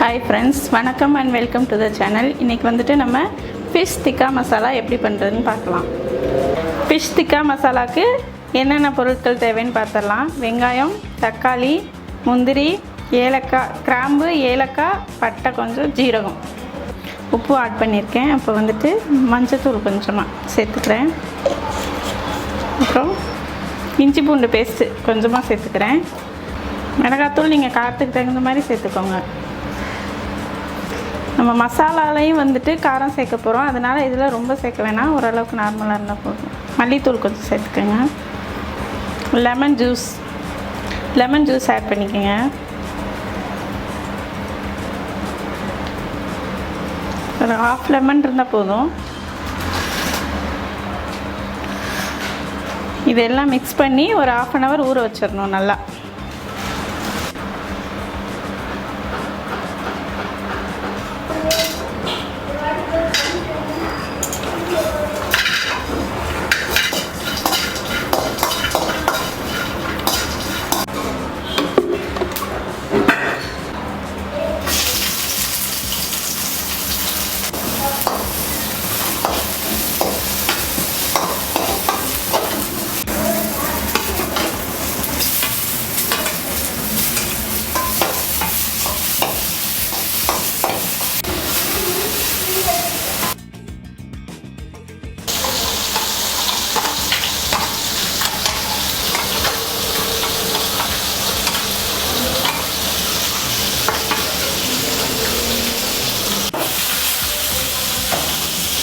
Hi friends, வணக்கம் and welcome to the channel. இன்னைக்கு வந்துட்டு நம்ம fish tikka masala எப்படி பண்றதுன்னு பார்க்கலாம். Fish tikka masalaக்கு என்னென்ன பொருட்கள் தேவைன்னு பார்த்தறலாம். வெங்காயம், தக்காளி, முந்திரி, ஏலக்காய், கிராம்பு, ஏலக்காய், பட்டை கொஞ்சம், ஜீரகம். உப்பு ஆட் பண்ணியிருக்கேன். இப்போ வந்துட்டு மஞ்சத்தூள் கொஞ்சமா சேர்த்துக்கிறேன். அப்புறம் இஞ்சி பூண்டு பேஸ்ட் கொஞ்சமாக சேர்த்துக்கிறேன். மிளகாத்தூள் நீங்கள் காரத்துக்கு தகுந்த மாதிரி சேர்த்துக்கோங்க. நம்ம மசாலாலையும் வந்துட்டு காரம் சேர்க்க போகிறோம், அதனால் இதில் ரொம்ப சேர்க்க வேணாம், ஓரளவுக்கு நார்மலாக இருந்தால் போதும். மல்லித்தூள் கொஞ்சம் சேர்த்துக்கோங்க. லெமன் ஜூஸ் ஆட் பண்ணிக்கோங்க. ஒரு ஹாஃப் லெமன் இருந்தால் போதும். இதெல்லாம் மிக்ஸ் பண்ணி ஒரு 1/2 hour ஊற வச்சிடணும் நல்லா.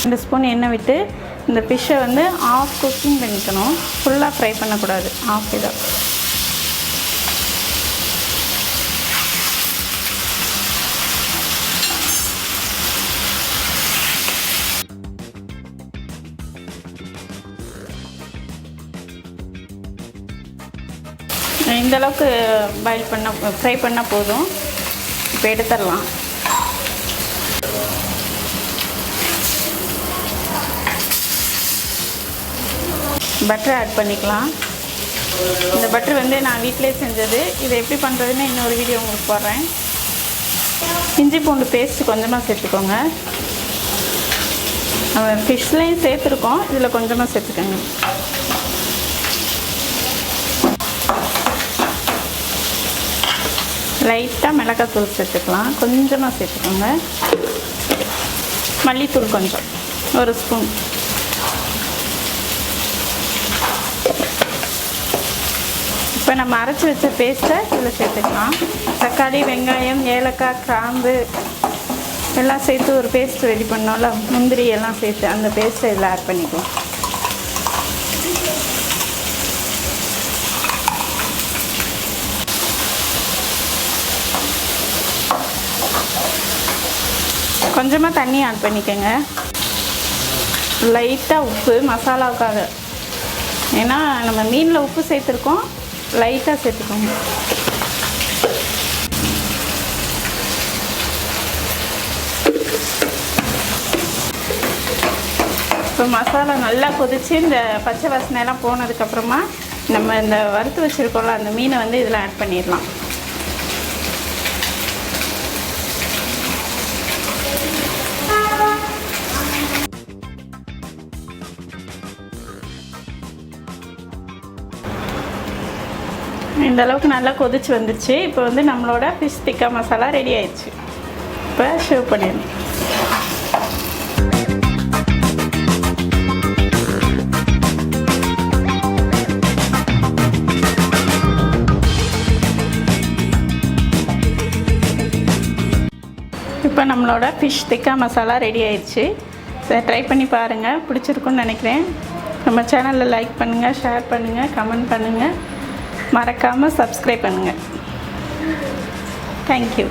ரெண்டு ஸ்பூன் எண்ணெய் விட்டு இந்த ஃபிஷ்ஷை வந்து ஆஃப் குக்கிங் பண்ணிக்கணும், ஃபுல்லாக ஃப்ரை பண்ணக்கூடாது, ஆஃப் இதாக. இந்தளவுக்கு ஃப்ரை பண்ணால் போதும். இப்போ எடுத்துடலாம். பட்டர் ஆட் பண்ணிக்கலாம். இந்த பட்டர் வந்து நான் வீட்டிலே செஞ்சது. இதை எப்படி பண்ணுறதுன்னு இன்னொரு வீடியோ உங்களுக்கு போடுறேன். இஞ்சி பூண்டு பேஸ்ட்டு கொஞ்சமாக சேர்த்துக்கோங்க. நம்ம ஃபிஷ்லேயும் சேர்த்துருக்கோம், இதில் கொஞ்சமாக சேர்த்துக்கோங்க. லைட்டாக மிளகாத்தூள் சேர்த்துக்கலாம், கொஞ்சமாக சேர்த்துக்கோங்க. மல்லித்தூள் கொஞ்சம், 1 ஸ்பூன். இப்போ நம்ம அரைச்சி வச்ச பேஸ்ட்டை இதில் சேர்த்துக்கலாம். தக்காளி, வெங்காயம், ஏலக்காய், கிராம்பு எல்லாம் சேர்த்து ஒரு பேஸ்ட் ரெடி பண்ணோம்ல, முந்திரி எல்லாம் சேர்த்து அந்த பேஸ்ட்டை இதில் ஆட் பண்ணிக்குவோம். கொஞ்சமாக தண்ணி ஆட் பண்ணிக்கோங்க. லைட்டாக உப்பு மசாலாவுக்காக, ஏன்னா நம்ம மீனில் உப்பு சேர்த்துருக்கோம், லைட்டாக சேர்த்துக்கோங்க. இப்போ மசாலா நல்லா கொதித்து இந்த பச்சை வாசனையெல்லாம் போனதுக்கப்புறமா நம்ம இந்த வறுத்து வச்சுருக்கோம்ல அந்த மீனை வந்து இதில் ஆட் பண்ணிடலாம். இந்த அளவுக்கு நல்லா கொதிச்சு வந்துருச்சு. இப்போ வந்து நம்மளோட ஃபிஷ் டிக்கா மசாலா ரெடி ஆயிடுச்சு. இப்போ ஷேவ் பண்ணிடணும். இப்போ நம்மளோட ஃபிஷ் டிக்கா மசாலா ரெடி ஆயிடுச்சு. ட்ரை பண்ணி பாருங்கள், பிடிச்சிருக்குன்னு நினைக்கிறேன். நம்ம சேனலில் லைக் பண்ணுங்கள், ஷேர் பண்ணுங்கள், கமெண்ட் பண்ணுங்கள், மறக்காமல் சப்ஸ்கிரைப் பண்ணுங்கள். தேங்க்யூ.